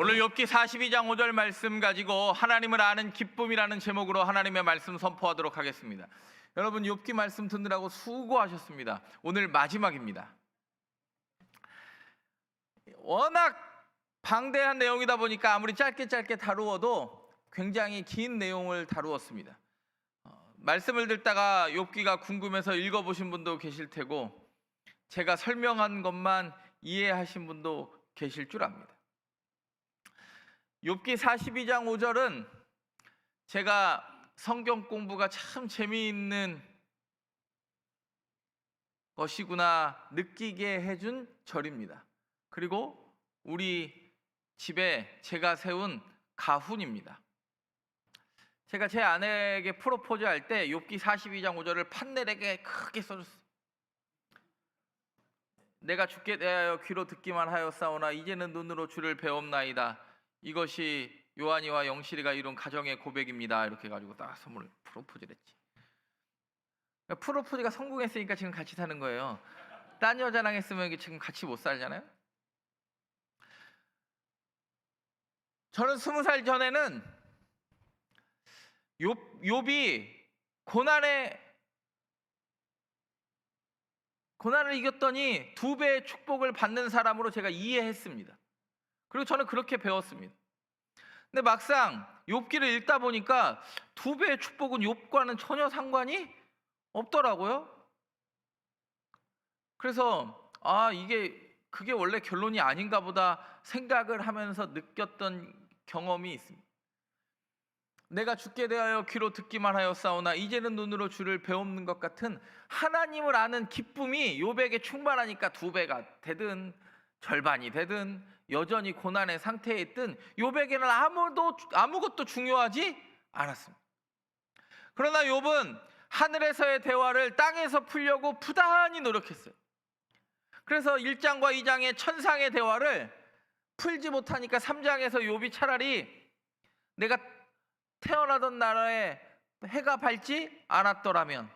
오늘 욥기 42장 5절 말씀 가지고 하나님을 아는 기쁨이라는 제목으로 하나님의 말씀 선포하도록 하겠습니다. 여러분, 욥기 말씀 듣느라고 수고하셨습니다. 오늘 마지막입니다. 워낙 방대한 내용이다 보니까 아무리 짧게 다루어도 굉장히 긴 내용을 다루었습니다. 말씀을 듣다가 욥기가 궁금해서 읽어보신 분도 계실 테고, 제가 설명한 것만 이해하신 분도 계실 줄 압니다. 욥기 42장 5절은 제가 성경 공부가 참 재미있는 것이구나 느끼게 해준 절입니다. 그리고 우리 집에 제가 세운 가훈입니다. 제가 제 아내에게 프로포즈 할 때 욥기 42장 5절을 판넬에게 크게 써줬어요. 내가 주께 대하여 귀로 듣기만 하였사오나 이제는 눈으로 주를 배옵나이다. 이것이 요한이와 영실이가 이룬 가정의 고백입니다. 이렇게 해가지고 딱 선물을 프로포즈를 했지. 프로포즈가 성공했으니까 지금 같이 사는 거예요. 딴 여자랑 했으면 지금 같이 못 살잖아요. 저는 20살 전에는 욥이 고난을 이겼더니 2배의 축복을 받는 사람으로 제가 이해했습니다. 그리고 저는 그렇게 배웠습니다. 근데 막상 욥기를 읽다 보니까 2배의 축복은 욥과는 전혀 상관이 없더라고요. 그래서 그게 원래 결론이 아닌가 보다 생각을 하면서 느꼈던 경험이 있습니다. 내가 주께 대하여 귀로 듣기만 하였사오나 이제는 눈으로 주를 배우는 것 같은 하나님을 아는 기쁨이 욥에게 충만하니까 2배가 되든 절반이 되든 여전히 고난의 상태에 있든 욥에게는 아무것도 중요하지 않았습니다. 그러나 욥은 하늘에서의 대화를 땅에서 풀려고 부단히 노력했어요. 그래서 1장과 2장의 천상의 대화를 풀지 못하니까 3장에서 욥이 차라리 내가 태어나던 나라에 해가 밝지 않았더라면,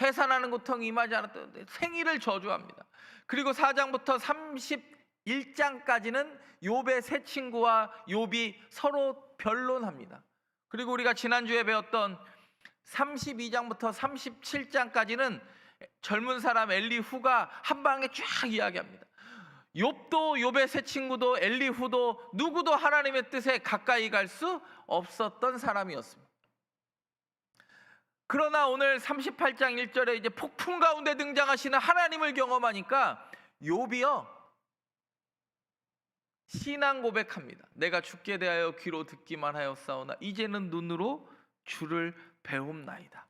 해산하는 고통이 임하지 않았더라면 생일을 저주합니다. 그리고 4장부터 31장까지는 욥의 세 친구와 욥이 서로 변론합니다. 그리고 우리가 지난주에 배웠던 32장부터 37장까지는 젊은 사람 엘리후가 한 방에 쫙 이야기합니다. 욥도 욥의 세 친구도 엘리후도 누구도 하나님의 뜻에 가까이 갈 수 없었던 사람이었습니다. 그러나 오늘 38장 1절에 이제 폭풍 가운데 등장하시는 하나님을 경험하니까 욥이요 신앙 고백합니다. 내가 주께 대하여 귀로 듣기만 하였사오나 이제는 눈으로 주를 배움나이다.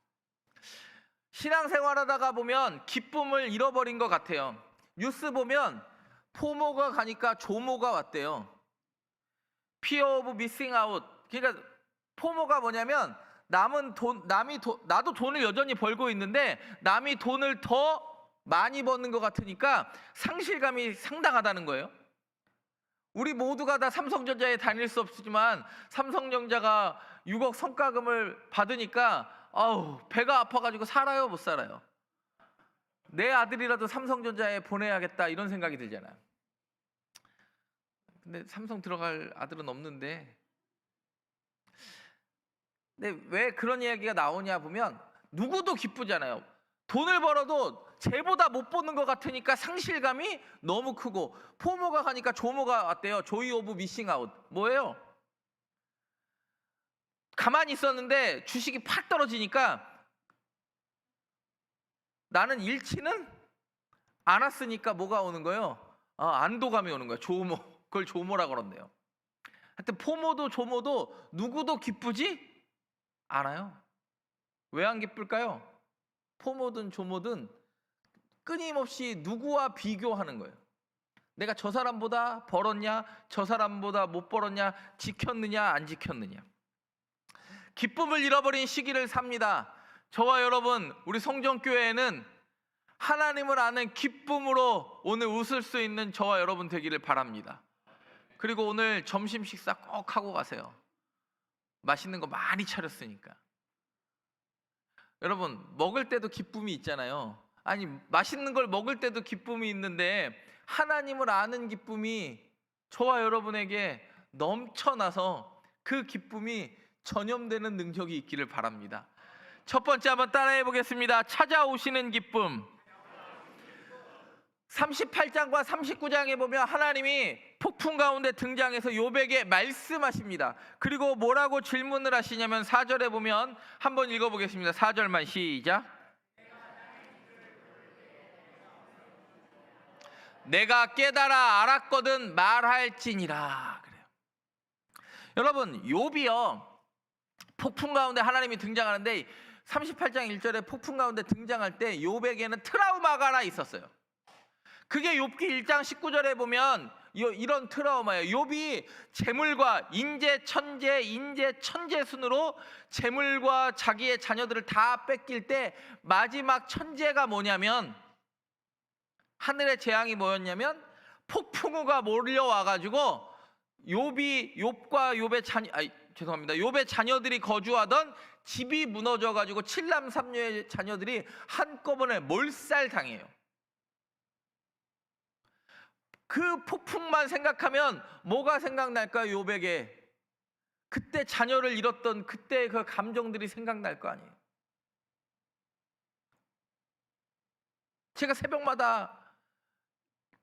신앙생활하다가 보면 기쁨을 잃어버린 것 같아요. 뉴스 보면 포모가 가니까 조모가 왔대요. Fear of missing out. 그러니까 포모가 뭐냐면 나도 돈을 여전히 벌고 있는데 남이 돈을 더 많이 버는 것 같으니까 상실감이 상당하다는 거예요. 우리 모두가 다 삼성전자에 다닐 수 없지만 삼성전자가 6억 성과금을 받으니까 배가 아파가지고 살아요, 못 살아요? 내 아들이라도 삼성전자에 보내야겠다 이런 생각이 들잖아요. 근데 삼성 들어갈 아들은 없는데, 근데 왜 그런 이야기가 나오냐 보면 누구도 기쁘잖아요. 돈을 벌어도 쟤보다 못 버는 것 같으니까 상실감이 너무 크고, 포모가 가니까 조모가 왔대요. 조이 오브 미싱 아웃. 뭐예요? 가만히 있었는데 주식이 팍 떨어지니까 나는 잃지는 않았으니까 뭐가 오는 거예요? 안도감이 오는 거예요. 조모. 그걸 조모라고 그런대요. 하여튼 포모도 조모도 누구도 기쁘지 않아요. 왜 안 기쁠까요? 포모든 조모든 끊임없이 누구와 비교하는 거예요. 내가 저 사람보다 벌었냐, 저 사람보다 못 벌었냐, 지켰느냐 안 지켰느냐. 기쁨을 잃어버린 시기를 삽니다. 저와 여러분, 우리 성전교회에는 하나님을 아는 기쁨으로 오늘 웃을 수 있는 저와 여러분 되기를 바랍니다. 그리고 오늘 점심 식사 꼭 하고 가세요. 맛있는 거 많이 차렸으니까. 여러분, 먹을 때도 기쁨이 있잖아요. 맛있는 걸 먹을 때도 기쁨이 있는데 하나님을 아는 기쁨이 저와 여러분에게 넘쳐나서 그 기쁨이 전염되는 능력이 있기를 바랍니다. 첫 번째 한번 따라해 보겠습니다. 찾아오시는 기쁨. 38장과 39장에 보면 하나님이 폭풍 가운데 등장해서 욥에게 말씀하십니다. 그리고 뭐라고 질문을 하시냐면 4절에 보면 한번 읽어보겠습니다. 4절만 시작. 내가 깨달아 알았거든 말할지니라. 그래요. 여러분, 욥이요 폭풍 가운데 하나님이 등장하는데 38장 1절에 폭풍 가운데 등장할 때 욥에게는 트라우마가 하나 있었어요. 그게 욥기 1장 19절에 보면 이런 트라우마예요. 욥이 재물과 인재 천재 순으로 재물과 자기의 자녀들을 다 뺏길 때 마지막 천재가 뭐냐면, 하늘의 재앙이 뭐였냐면 폭풍우가 몰려와 가지고 욥의 자녀들이 거주하던 집이 무너져 가지고 7남 3녀의 자녀들이 한꺼번에 몰살당해요. 그 폭풍만 생각하면 뭐가 생각날까요? 욥에게 그때 자녀를 잃었던 그때 그 감정들이 생각날 거 아니에요. 제가 새벽마다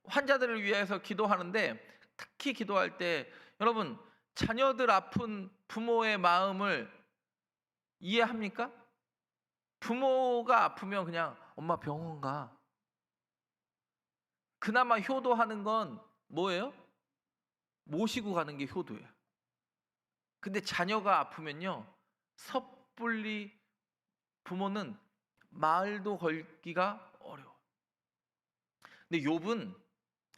환자들을 위해서 기도하는데, 특히 기도할 때 여러분, 자녀들 아픈 부모의 마음을 이해합니까? 부모가 아프면 그냥 엄마 병원 가. 그나마 효도하는 건 뭐예요? 모시고 가는 게 효도예요. 근데 자녀가 아프면요, 섣불리 부모는 말도 걸기가 어려워. 근데 욥은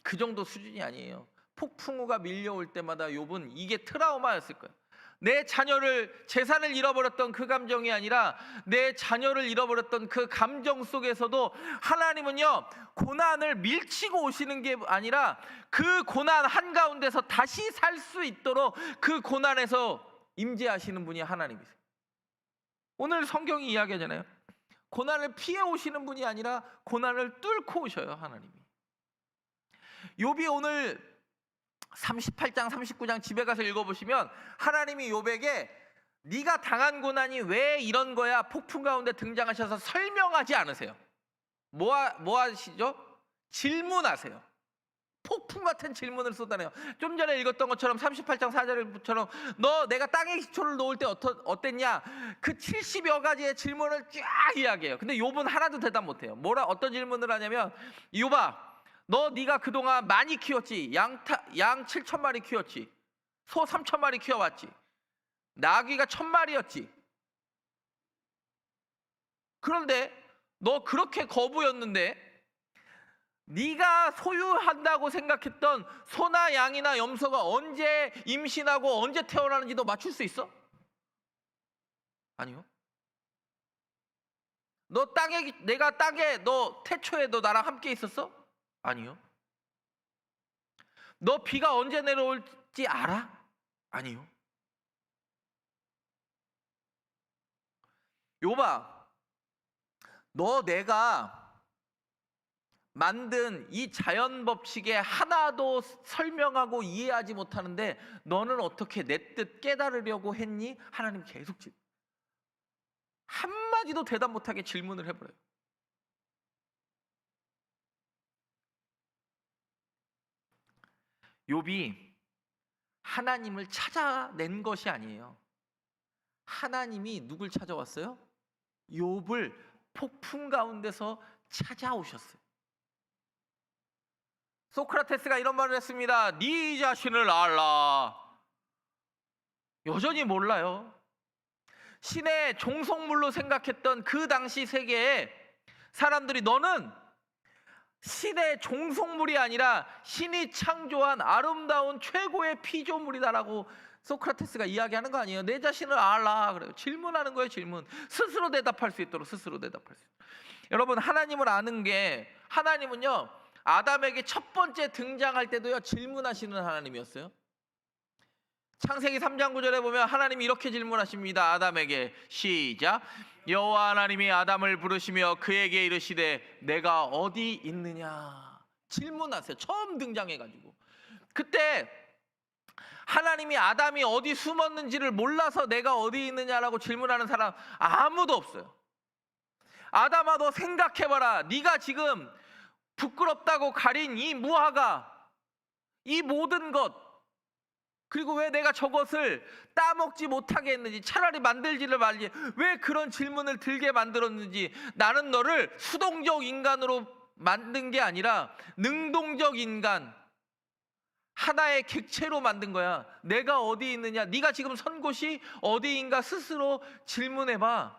그 정도 수준이 아니에요. 폭풍우가 밀려올 때마다 욥은 이게 트라우마였을 거예요. 내 자녀를, 재산을 잃어버렸던 그 감정이 아니라 내 자녀를 잃어버렸던 그 감정 속에서도 하나님은요, 고난을 밀치고 오시는 게 아니라 그 고난 한가운데서 다시 살 수 있도록 그 고난에서 임재하시는 분이 하나님이세요. 오늘 성경이 이야기하잖아요. 고난을 피해 오시는 분이 아니라 고난을 뚫고 오셔요, 하나님이. 욥이 오늘 38장 39장 집에 가서 읽어보시면 하나님이 욥에게 네가 당한 고난이 왜 이런 거야 폭풍 가운데 등장하셔서 설명하지 않으세요. 뭐 하시죠? 질문하세요. 폭풍 같은 질문을 쏟아내요. 좀 전에 읽었던 것처럼 38장 4절처럼 너 내가 땅에 기초를 놓을 때 어땠냐, 그 70여 가지의 질문을 쫙 이야기해요. 근데 욥은 하나도 대답 못해요. 어떤 질문을 하냐면, 욥아, 네가 그동안 많이 키웠지. 양 7,000마리 키웠지. 소 3,000마리 키워왔지. 나귀가 1,000마리였지. 그런데 너 그렇게 거부였는데 네가 소유한다고 생각했던 소나 양이나 염소가 언제 임신하고 언제 태어나는지 너 맞출 수 있어? 아니요. 내가 땅에 너 태초에 너 나랑 함께 있었어? 아니요. 너 비가 언제 내려올지 알아? 아니요. 욥아, 너 내가 만든 이 자연 법칙에 하나도 설명하고 이해하지 못하는데 너는 어떻게 내 뜻 깨달으려고 했니? 하나님 계속 한마디도 대답 못하게 질문을 해버려요. 욥이 하나님을 찾아낸 것이 아니에요. 하나님이 누굴 찾아왔어요? 욥을 폭풍 가운데서 찾아오셨어요. 소크라테스가 이런 말을 했습니다. 네 자신을 알라. 여전히 몰라요. 신의 종속물로 생각했던 그 당시 세계에 사람들이 너는 신의 종속물이 아니라 신이 창조한 아름다운 최고의 피조물이다라고 소크라테스가 이야기하는 거 아니에요. 내 자신을 알라 그래요. 질문하는 거예요. 질문. 스스로 대답할 수 있도록. 여러분, 하나님을 아는 게, 하나님은요 아담에게 첫 번째 등장할 때도요 질문하시는 하나님이었어요. 창세기 3장 9절에 보면 하나님이 이렇게 질문하십니다. 아담에게 시작. 여호와 하나님이 아담을 부르시며 그에게 이르시되 내가 어디 있느냐. 질문하세요. 처음 등장해가지고. 그때 하나님이 아담이 어디 숨었는지를 몰라서 내가 어디 있느냐라고 질문하는 사람 아무도 없어요. 아담아, 너 생각해봐라. 네가 지금 부끄럽다고 가린 이 무화과, 이 모든 것, 그리고 왜 내가 저것을 따먹지 못하게 했는지, 차라리 만들지를 말지 왜 그런 질문을 들게 만들었는지, 나는 너를 수동적 인간으로 만든 게 아니라 능동적 인간, 하나의 객체로 만든 거야. 내가 어디 있느냐, 네가 지금 선 곳이 어디인가 스스로 질문해봐.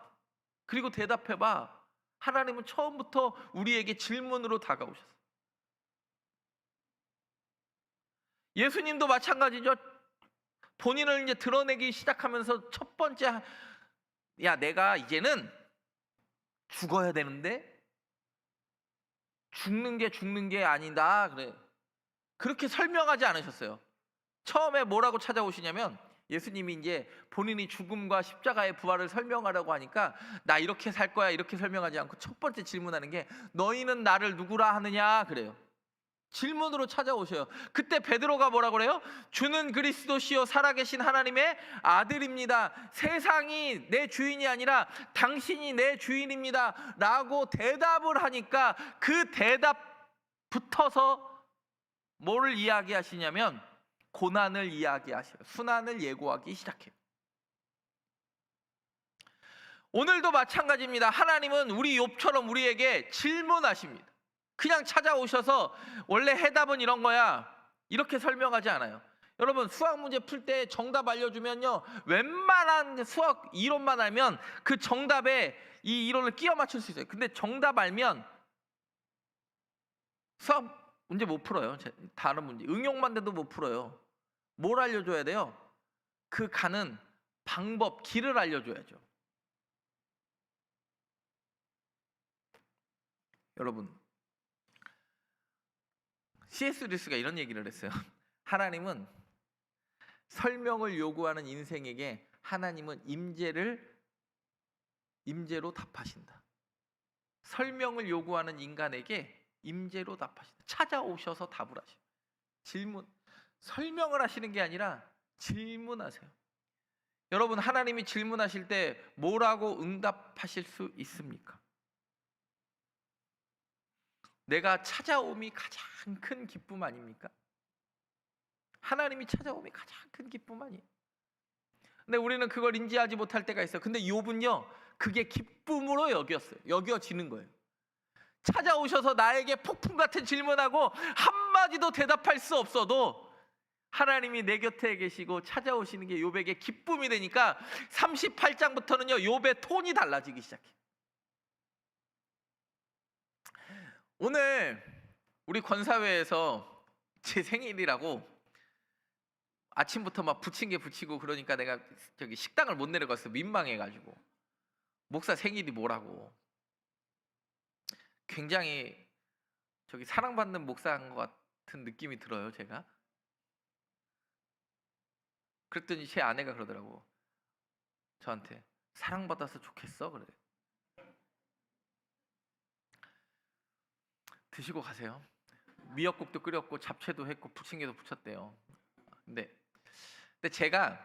그리고 대답해봐. 하나님은 처음부터 우리에게 질문으로 다가오셨어요. 예수님도 마찬가지죠. 본인을 이제 드러내기 시작하면서 첫 번째, 야, 내가 이제는 죽어야 되는데 죽는 게 아니다. 그래. 그렇게 설명하지 않으셨어요. 처음에 뭐라고 찾아오시냐면, 예수님이 이제 본인이 죽음과 십자가의 부활을 설명하려고 하니까 나 이렇게 살 거야 이렇게 설명하지 않고 첫 번째 질문하는 게 너희는 나를 누구라 하느냐 그래요. 질문으로 찾아오셔요. 그때 베드로가 뭐라 그래요? 주는 그리스도시요 살아계신 하나님의 아들입니다. 세상이 내 주인이 아니라 당신이 내 주인입니다 라고 대답을 하니까 그 대답 붙어서 뭐를 이야기하시냐면 고난을 이야기하셔요. 순환을 예고하기 시작해요. 오늘도 마찬가지입니다. 하나님은 우리 욥처럼 우리에게 질문하십니다. 그냥 찾아오셔서 원래 해답은 이런 거야 이렇게 설명하지 않아요. 여러분, 수학 문제 풀 때 정답 알려주면요, 웬만한 수학 이론만 알면 그 정답에 이 이론을 끼워 맞출 수 있어요. 근데 정답 알면 수학 문제 못 풀어요. 다른 문제 응용만 돼도 못 풀어요. 뭘 알려줘야 돼요? 그 가는 방법, 길을 알려줘야죠. 여러분, C.S. 루이스가 이런 얘기를 했어요. 하나님은 설명을 요구하는 인생에게 하나님은 임재로 답하신다. 설명을 요구하는 인간에게 임재로 답하신다. 찾아오셔서 답을 하셔요. 설명을 하시는 게 아니라 질문하세요. 여러분, 하나님이 질문하실 때 뭐라고 응답하실 수 있습니까? 내가 찾아옴이 가장 큰 기쁨 아닙니까? 하나님이 찾아옴이 가장 큰 기쁨 아니에요? 근데 우리는 그걸 인지하지 못할 때가 있어요. 근데 욥은요, 그게 기쁨으로 여겨지는 거예요. 찾아오셔서 나에게 폭풍 같은 질문하고 한마디도 대답할 수 없어도 하나님이 내 곁에 계시고 찾아오시는 게 욥에게 기쁨이 되니까 38장부터는요 욥의 톤이 달라지기 시작해요. 오늘 우리 권사회에서 제 생일이라고 아침부터 막 부침개 부치고 그러니까 내가 저기 식당을 못 내려갔어요. 민망해가지고. 목사 생일이 뭐라고. 굉장히 저기 사랑받는 목사인 것 같은 느낌이 들어요, 제가. 그랬더니 제 아내가 그러더라고. 저한테 사랑받아서 좋겠어? 그래. 드시고 가세요. 미역국도 끓였고 잡채도 했고 부침개도 부쳤대요. 근데 제가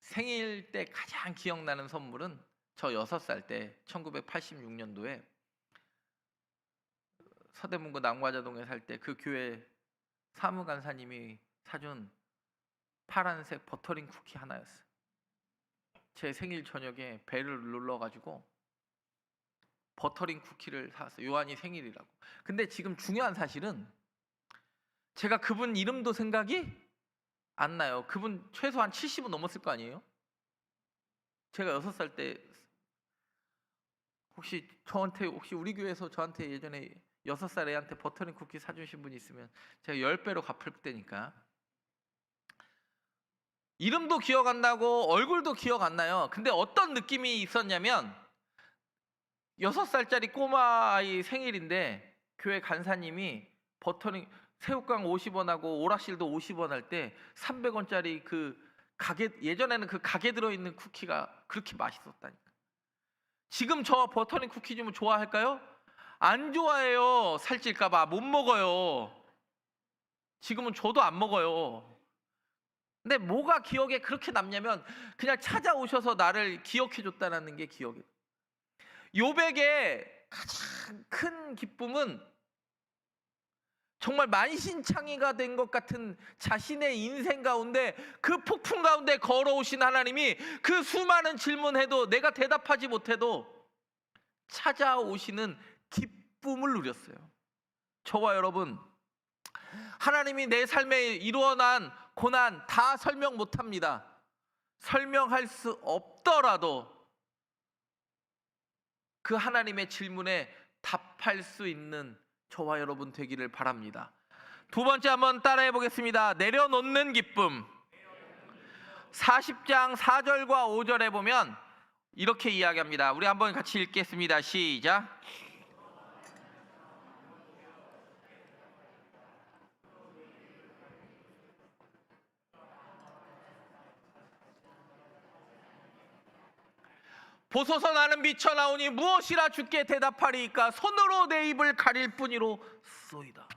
생일 때 가장 기억나는 선물은 저 6살 때 1986년도에 서대문구 남과자동에 살 때 그 교회 사무간사님이 사준 파란색 버터링 쿠키 하나였어요. 제 생일 저녁에 배를 눌러가지고 버터링 쿠키를 사왔어요. 요한이 생일이라고. 근데 지금 중요한 사실은 제가 그분 이름도 생각이 안 나요. 그분 최소한 70은 넘었을 거 아니에요? 제가 6살 때 혹시 우리 교회에서 저한테 예전에 6살 애한테 버터링 쿠키 사주신 분이 있으면 제가 10배로 갚을 때니까. 이름도 기억 안 나고 얼굴도 기억 안 나요. 근데 어떤 느낌이 있었냐면 6살짜리 꼬마아이 생일인데 교회 간사님이 버터링 새우깡 50원하고 오락실도 50원 할 때 300원짜리 그 가게, 예전에는 그 가게 들어있는 쿠키가 그렇게 맛있었다니까. 지금 저 버터링 쿠키 주면 좋아할까요? 안 좋아해요. 살찔까봐 못 먹어요. 지금은 저도 안 먹어요. 근데 뭐가 기억에 그렇게 남냐면 그냥 찾아오셔서 나를 기억해 줬다는 게 기억이. 욥에게 가장 큰 기쁨은 정말 만신창이가 된 것 같은 자신의 인생 가운데 그 폭풍 가운데 걸어오신 하나님이 그 수많은 질문해도 내가 대답하지 못해도 찾아오시는 기쁨을 누렸어요. 저와 여러분, 하나님이 내 삶에 이루어난 고난 다 설명 못합니다. 설명할 수 없더라도 그 하나님의 질문에 답할 수 있는 저와 여러분 되기를 바랍니다. 두 번째 한번 따라해 보겠습니다. 내려놓는 기쁨. 40장 4절과 5절에 보면 이렇게 이야기합니다. 우리 한번 같이 읽겠습니다. 시작. 보소서 나는 미쳐나오니 무엇이라 주께 대답하리이까 손으로 내 입을 가릴 뿐이로소이다.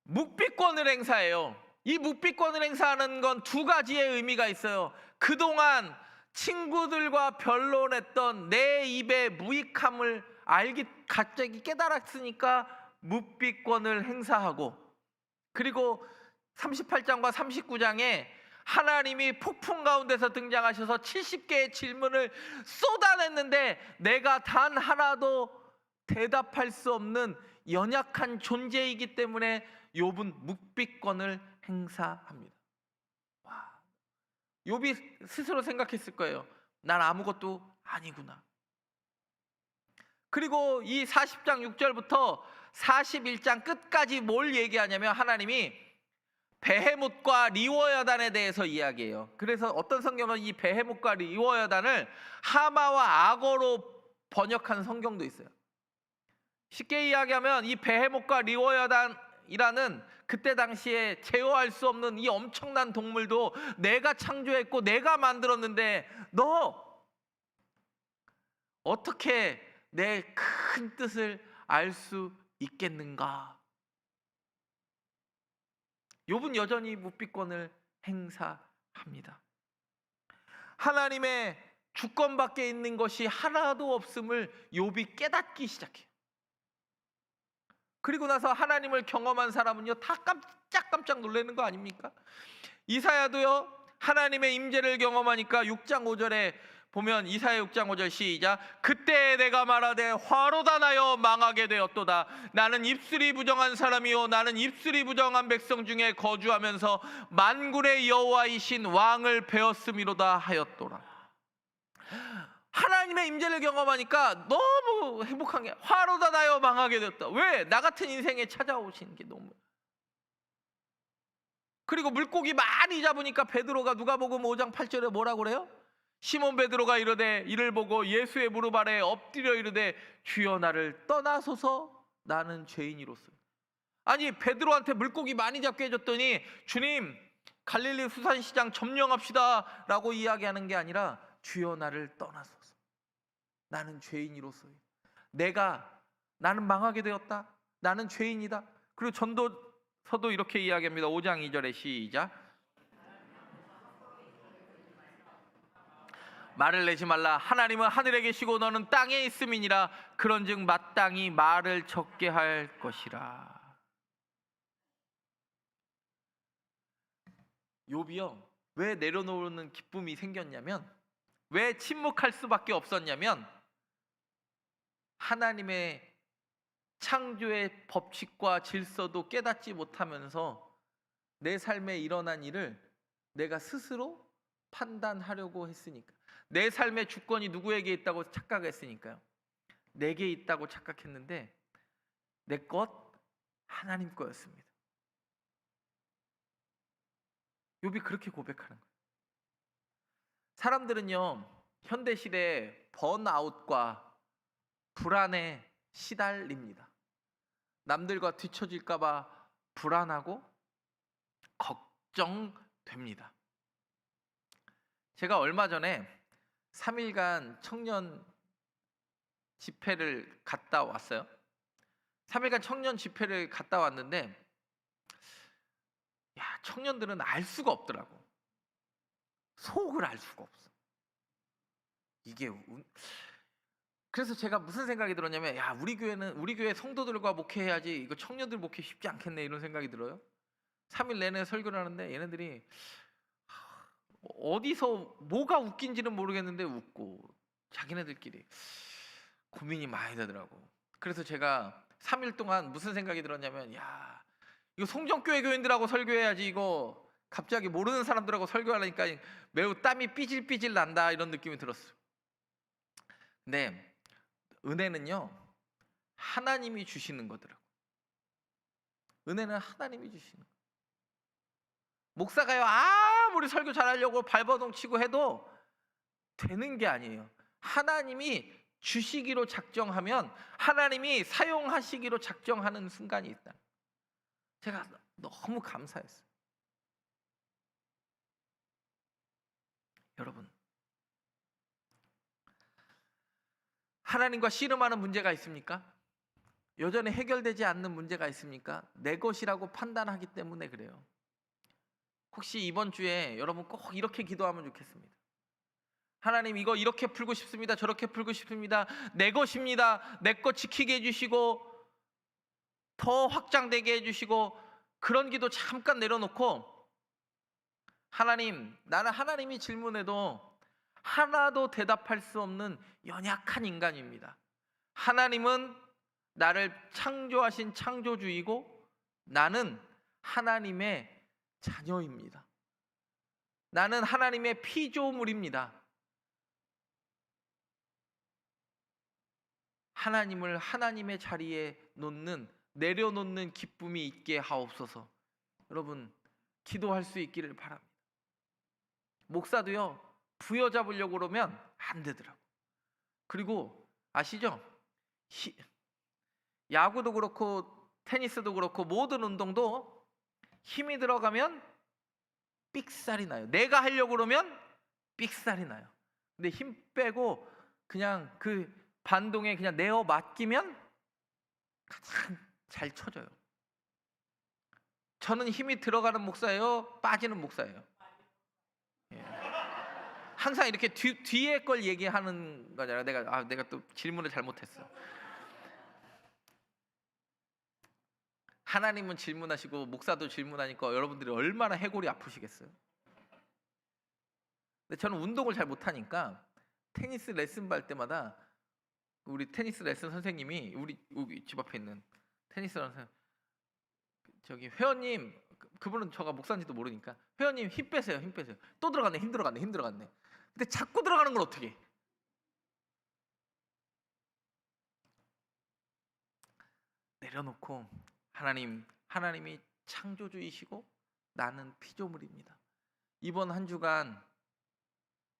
묵비권을 행사해요. 이 묵비권을 행사하는 건 두 가지의 의미가 있어요. 그동안 친구들과 변론했던 내 입의 무익함을 갑자기 깨달았으니까 묵비권을 행사하고, 그리고 38장과 39장에 하나님이 폭풍 가운데서 등장하셔서 70개의 질문을 쏟아냈는데 내가 단 하나도 대답할 수 없는 연약한 존재이기 때문에 욥은 묵비권을 행사합니다. 와, 욥이 스스로 생각했을 거예요. 난 아무것도 아니구나. 그리고 이 40장 6절부터 41장 끝까지 뭘 얘기하냐면 하나님이 베헤못과 리워여단에 대해서 이야기해요. 그래서 어떤 성경은 이 베헤못과 리워여단을 하마와 악어로 번역한 성경도 있어요. 쉽게 이야기하면 이 베헤못과 리워여단이라는 그때 당시에 제어할 수 없는 이 엄청난 동물도 내가 창조했고 내가 만들었는데 너 어떻게 내 큰 뜻을 알 수 있겠는가? 욥은 여전히 묵비권을 행사합니다. 하나님의 주권 밖에 있는 것이 하나도 없음을 욥이 깨닫기 시작해요. 그리고 나서 하나님을 경험한 사람은요 다 깜짝깜짝 놀라는 거 아닙니까? 이사야도요 하나님의 임재를 경험하니까 6장 5절에 보면 이사야 6장 5절 시작. 그때 내가 말하되 화로다 나여 망하게 되었도다. 나는 입술이 부정한 사람이요 나는 입술이 부정한 백성 중에 거주하면서 만군의 여호와이신 왕을 배웠음이로다 하였도라. 하나님의 임재를 경험하니까 너무 행복한 게 화로다 나여 망하게 되었다. 왜? 나 같은 인생에 찾아오신 게 너무. 그리고 물고기 많이 잡으니까 베드로가 누가복음 5장 8절에 뭐라고 그래요? 시몬 베드로가 이르되 이를 보고 예수의 무릎 아래 엎드려 이르되 주여 나를 떠나소서 나는 죄인이로서. 아니 베드로한테 물고기 많이 잡게 해줬더니 주님 갈릴리 수산시장 점령합시다 라고 이야기하는 게 아니라 주여 나를 떠나소서 나는 죄인이로서. 나는 망하게 되었다. 나는 죄인이다. 그리고 전도서도 이렇게 이야기합니다. 5장 2절에 시작. 말을 내지 말라. 하나님은 하늘에 계시고 너는 땅에 있음이니라. 그런즉 마땅히 말을 적게 할 것이라. 욥이요 왜 내려놓는 기쁨이 생겼냐면, 왜 침묵할 수밖에 없었냐면 하나님의 창조의 법칙과 질서도 깨닫지 못하면서 내 삶에 일어난 일을 내가 스스로 판단하려고 했으니까. 내 삶의 주권이 누구에게 있다고 착각했으니까요. 내게 있다고 착각했는데 내 것 하나님 거였습니다. 욥이 그렇게 고백하는 거예요. 사람들은요 현대 시대에 번아웃과 불안에 시달립니다. 남들과 뒤처질까 봐 불안하고 걱정됩니다. 제가 얼마 전에 3일간 청년 집회를 갔다 왔어요. 3일간 청년 집회를 갔다 왔는데 청년들은 알 수가 없더라고. 속을 알 수가 없어. 이게 그래서 제가 무슨 생각이 들었냐면, 야, 우리 교회 성도들과 목회해야지, 이거 청년들 목회 쉽지 않겠네, 이런 생각이 들어요. 3일 내내 설교를 하는데 얘네들이 어디서 뭐가 웃긴지는 모르겠는데 웃고, 자기네들끼리 고민이 많이 되더라고. 그래서 제가 3일 동안 무슨 생각이 들었냐면, 야, 이거 송정교회 교인들하고 설교해야지, 이거 갑자기 모르는 사람들하고 설교하려니까 매우 땀이 삐질삐질 난다, 이런 느낌이 들었어요. 근데 은혜는요, 하나님이 주시는 거더라고. 은혜는 하나님이 주시는 거. 목사가요, 아무리 설교 잘하려고 발버둥 치고 해도 되는 게 아니에요. 하나님이 주시기로 작정하면 하나님이 사용하시기로 작정하는 순간이 있다. 제가 너무 감사했어요. 여러분, 하나님과 씨름하는 문제가 있습니까? 여전히 해결되지 않는 문제가 있습니까? 내 것이라고 판단하기 때문에 그래요. 혹시 이번 주에 여러분 꼭 이렇게 기도하면 좋겠습니다. 하나님, 이거 이렇게 풀고 싶습니다. 저렇게 풀고 싶습니다. 내 것입니다. 내 것 지키게 해주시고 더 확장되게 해주시고, 그런 기도 잠깐 내려놓고, 하나님, 나는 하나님이 질문해도 하나도 대답할 수 없는 연약한 인간입니다. 하나님은 나를 창조하신 창조주이고 나는 하나님의 자녀입니다. 나는 하나님의 피조물입니다. 하나님을 하나님의 자리에 내려놓는 기쁨이 있게 하옵소서. 여러분, 기도할 수 있기를 바랍니다. 목사도요, 부여잡으려고 그러면 안 되더라고. 그리고 아시죠? 야구도 그렇고 테니스도 그렇고 모든 운동도 힘이 들어가면 삑살이 나요. 내가 하려고 그러면 삑살이 나요. 근데 힘 빼고 그냥 그 반동에 그냥 내어 맡기면 가장 잘 쳐져요. 저는 힘이 들어가는 목사예요? 빠지는 목사예요? 예. 항상 이렇게 뒤에 걸 얘기하는 거잖아요. 내가 또 질문을 잘못했어. 하나님은 질문하시고 목사도 질문하니까 여러분들이 얼마나 해골이 아프시겠어요? 근데 저는 운동을 잘 못하니까 테니스 레슨 받을 때마다 우리 테니스 레슨 선생님이, 우리 집 앞에 있는 테니스 선생님, 저기 회원님, 그분은 저가 목사인지도 모르니까, 회원님 힘 빼세요, 힘 빼세요. 또 들어갔네, 힘 들어갔네. 근데 자꾸 들어가는 걸 어떻게 해? 내려놓고, 하나님이 창조주이시고 나는 피조물입니다. 이번 한 주간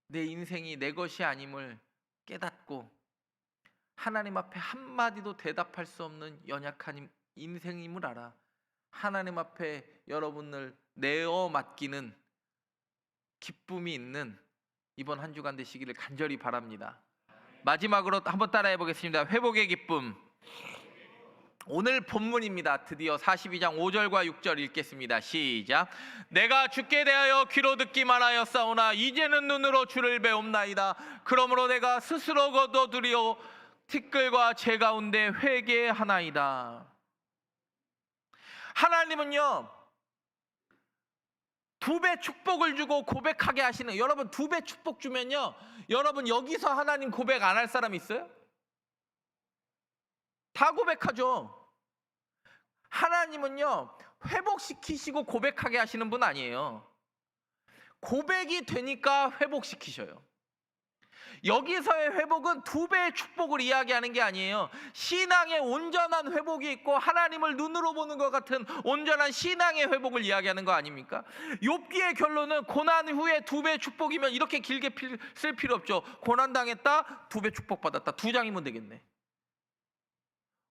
내 인생이 내 것이 아님을 깨닫고 하나님 앞에 한마디도 대답할 수 없는 연약한 인생임을 알아 하나님 앞에 여러분을 내어 맡기는 기쁨이 있는 이번 한 주간 되시기를 간절히 바랍니다. 마지막으로 한번 따라해 보겠습니다. 회복의 기쁨. 오늘 본문입니다. 드디어 42장 5절과 6절 읽겠습니다. 시작. 내가 주께 대하여 귀로 듣기만 하였사오나 이제는 눈으로 주를 배움나이다. 그러므로 내가 스스로 거둬들여 티끌과 재 가운데 회개하나이다. 하나님은요, 2배 축복을 주고 고백하게 하시는, 여러분 2배 축복 주면요, 여러분 여기서 하나님 고백 안 할 사람 있어요? 다 고백하죠. 하나님은요, 회복시키시고 고백하게 하시는 분 아니에요. 고백이 되니까 회복시키셔요. 여기서의 회복은 2배의 축복을 이야기하는 게 아니에요. 신앙의 온전한 회복이 있고 하나님을 눈으로 보는 것 같은 온전한 신앙의 회복을 이야기하는 거 아닙니까? 욥기의 결론은 고난 후에 2배의 축복이면 이렇게 길게 쓸 필요 없죠. 고난당했다, 2배 축복받았다. 2장이면 되겠네.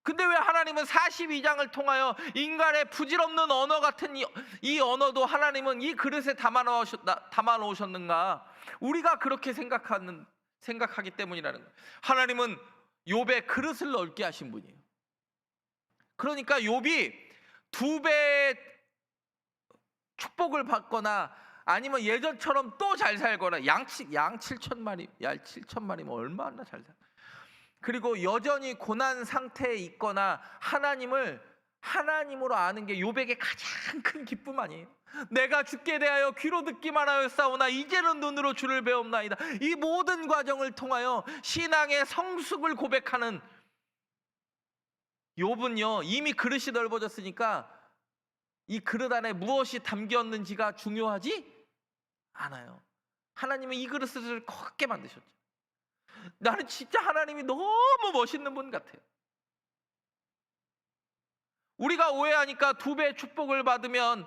근데 왜 하나님은 42장을 통하여 인간의 부질없는 언어 같은 이 언어도 하나님은 이 그릇에 담아놓으셨는가? 우리가 그렇게 생각하기 때문이라는 거예요. 하나님은 욥의 그릇을 넓게 하신 분이에요. 그러니까 욥이 2배의 축복을 받거나 아니면 예전처럼 또 잘 살거나 양 7천 마리, 야 7천 마리면 얼마나 잘 살. 그리고 여전히 고난 상태에 있거나 하나님으로 아는 게 욥에게 가장 큰 기쁨 아니에요? 내가 주께 대하여 귀로 듣기만 하였사오나 이제는 눈으로 주를 배옵나이다. 이 모든 과정을 통하여 신앙의 성숙을 고백하는 욥은요, 이미 그릇이 넓어졌으니까 이 그릇 안에 무엇이 담겼는지가 중요하지 않아요. 하나님은 이 그릇을 컸게 만드셨죠. 나는 진짜 하나님이 너무 멋있는 분 같아요. 우리가 오해하니까 2배의 축복을 받으면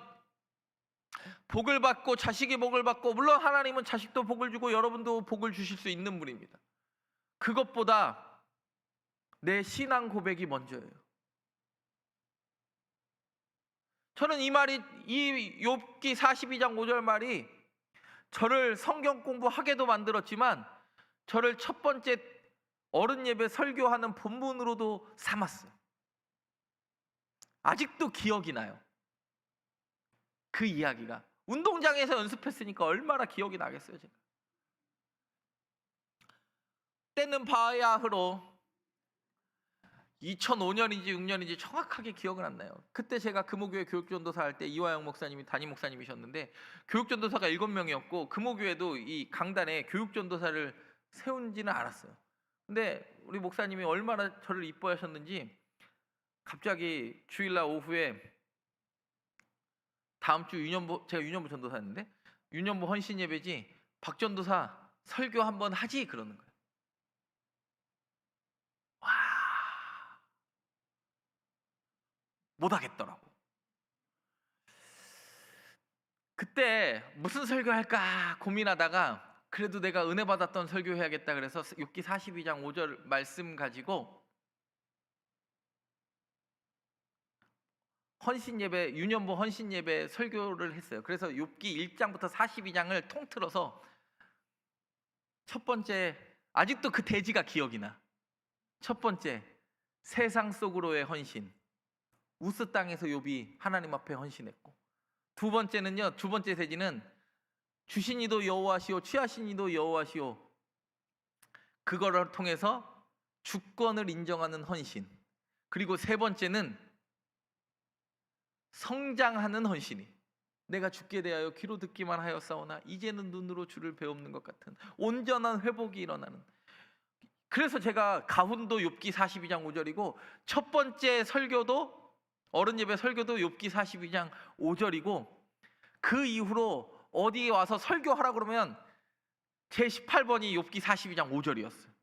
복을 받고 자식이 복을 받고, 물론 하나님은 자식도 복을 주고 여러분도 복을 주실 수 있는 분입니다. 그것보다 내 신앙 고백이 먼저예요. 저는 이 욥기 42장 5절 말이 저를 성경 공부하게도 만들었지만 저를 첫 번째 어른 예배 설교하는 본문으로도 삼았어요. 아직도 기억이 나요. 그 이야기가 운동장에서 연습했으니까 얼마나 기억이 나겠어요. 제가 때는 바야흐로 2005년인지 6년인지 정확하게 기억은 안 나요. 그때 제가 금호교회 교육전도사 할 때 이화영 목사님이 담임 목사님이셨는데, 교육전도사가 7명이었고 금호교회도 이 강단에 교육전도사를 세운지는 않았어요. 근데 우리 목사님이 얼마나 저를 이뻐하셨는지 갑자기 주일날 오후에 다음 주 제가 유년부 전도사였는데 유년부 헌신 예배지, 박 전도사 설교 한번 하지 그러는 거예요. 와, 못하겠더라고. 그때 무슨 설교할까 고민하다가 그래도 내가 은혜 받았던 설교 해야겠다 그래서 욥기 42장 5절 말씀 가지고 헌신예배, 유년부 헌신예배 설교를 했어요. 그래서 욥기 1장부터 42장을 통틀어서 첫 번째, 아직도 그 대지가 기억이 나. 첫 번째, 세상 속으로의 헌신. 우스 땅에서 욥이 하나님 앞에 헌신했고, 두 번째는요, 두 번째 대지는 주신 이도 여호와시오 취하신 이도 여호와시오. 그거를 통해서 주권을 인정하는 헌신. 그리고 세 번째는 성장하는 헌신이, 내가 주께 대하여 귀로 듣기만 하였사오나 이제는 눈으로 주를 배옵는 것 같은 온전한 회복이 일어나는. 그래서 제가 가훈도 욥기 42장 5절이고 첫 번째 설교도 어른 예배 설교도 욥기 42장 5절이고 그 이후로 어디 와서 설교하라 그러면 제 18번이 욥기 42장 5절이었어요.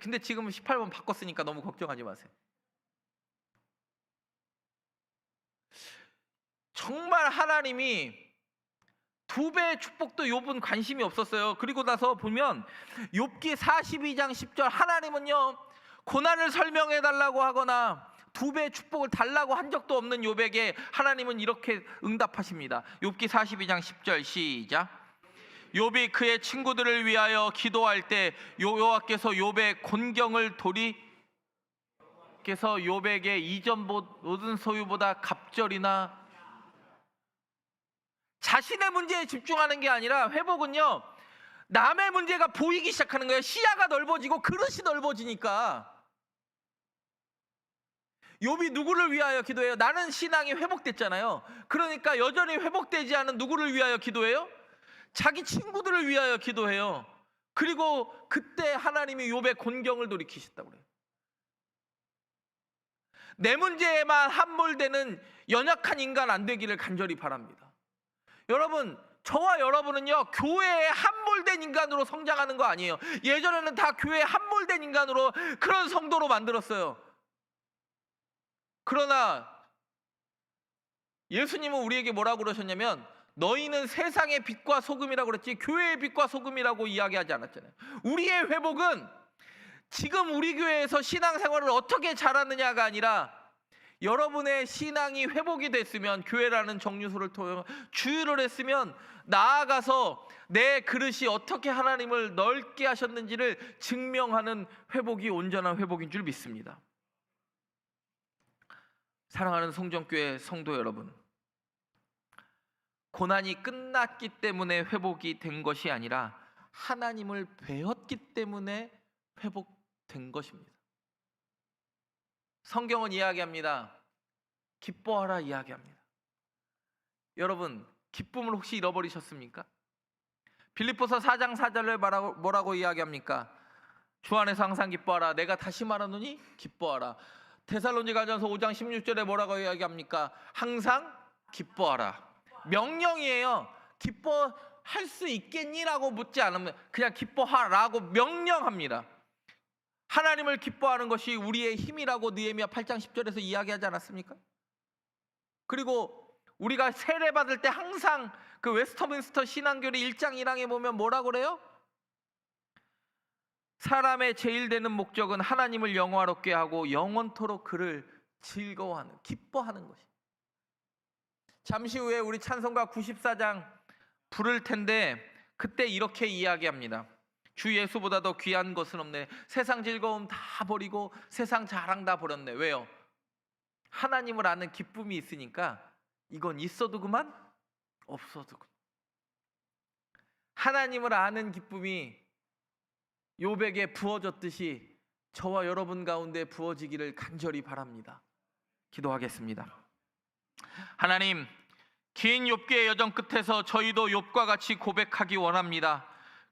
근데 지금은 18번 바꿨으니까 너무 걱정하지 마세요. 정말 하나님이 2배의 축복도 욥은 관심이 없었어요. 그리고 나서 보면 욥기 42장 10절, 하나님은요 고난을 설명해 달라고 하거나 2배의 축복을 달라고 한 적도 없는 욥에게 하나님은 이렇게 응답하십니다. 욥기 42장 10절 시작. 욥이 그의 친구들을 위하여 기도할 때 여호와께서 욥의 곤경을 께서 욥에게 이전 모든 소유보다 갑절이나. 자신의 문제에 집중하는 게 아니라 회복은요 남의 문제가 보이기 시작하는 거예요. 시야가 넓어지고 그릇이 넓어지니까. 욥이 누구를 위하여 기도해요? 나는 신앙이 회복됐잖아요. 그러니까 여전히 회복되지 않은 누구를 위하여 기도해요? 자기 친구들을 위하여 기도해요. 그리고 그때 하나님이 욥의 곤경을 돌이키셨다고 그래요. 내 문제에만 함몰되는 연약한 인간 안 되기를 간절히 바랍니다. 여러분, 저와 여러분은요 교회에 함몰된 인간으로 성장하는 거 아니에요. 예전에는 다 교회에 함몰된 인간으로, 그런 성도로 만들었어요. 그러나 예수님은 우리에게 뭐라고 그러셨냐면 너희는 세상의 빛과 소금이라고 그랬지 교회의 빛과 소금이라고 이야기하지 않았잖아요. 우리의 회복은 지금 우리 교회에서 신앙생활을 어떻게 잘하느냐가 아니라 여러분의 신앙이 회복이 됐으면, 교회라는 정류소를 통해 주유를 했으면 나아가서 내 그릇이 어떻게 하나님을 넓게 하셨는지를 증명하는 회복이 온전한 회복인 줄 믿습니다. 사랑하는 송정교회 성도 여러분, 고난이 끝났기 때문에 회복이 된 것이 아니라 하나님을 배웠기 때문에 회복된 것입니다. 성경은 이야기합니다. 기뻐하라 이야기합니다. 여러분, 기쁨을 혹시 잃어버리셨습니까? 빌립보서 4장 4절에 뭐라고 이야기합니까? 주 안에서 항상 기뻐하라. 내가 다시 말하노니 기뻐하라. 데살로니가전서 5장 16절에 뭐라고 이야기합니까? 항상 기뻐하라. 명령이에요. 기뻐할 수 있겠니라고 묻지 않으면 그냥 기뻐하라고 명령합니다. 하나님을 기뻐하는 것이 우리의 힘이라고 느헤미야 8장 10절에서 이야기하지 않았습니까? 그리고 우리가 세례 받을 때 항상 그 웨스터민스터 신앙교리 1장 1항에 보면 뭐라고 그래요? 사람의 제일 되는 목적은 하나님을 영화롭게 하고 영원토록 그를 즐거워하는, 기뻐하는 것이. 잠시 후에 우리 찬송가 94장 부를 텐데 그때 이렇게 이야기합니다. 주 예수보다 더 귀한 것은 없네. 세상 즐거움 다 버리고 세상 자랑 다 버렸네. 왜요? 하나님을 아는 기쁨이 있으니까 이건 있어도 그만, 없어도 그만. 하나님을 아는 기쁨이 욥에게 부어졌듯이 저와 여러분 가운데 부어지기를 간절히 바랍니다. 기도하겠습니다. 하나님, 긴 욥기의 여정 끝에서 저희도 욥과 같이 고백하기 원합니다.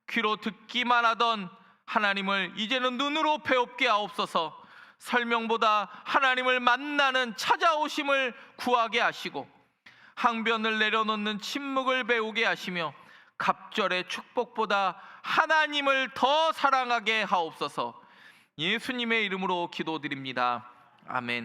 귀로 듣기만 하던 하나님을 이제는 눈으로 배웁게 하옵소서. 설명보다 하나님을 만나는 찾아오심을 구하게 하시고 항변을 내려놓는 침묵을 배우게 하시며 갑절의 축복보다 하나님을 더 사랑하게 하옵소서. 예수님의 이름으로 기도드립니다. 아멘.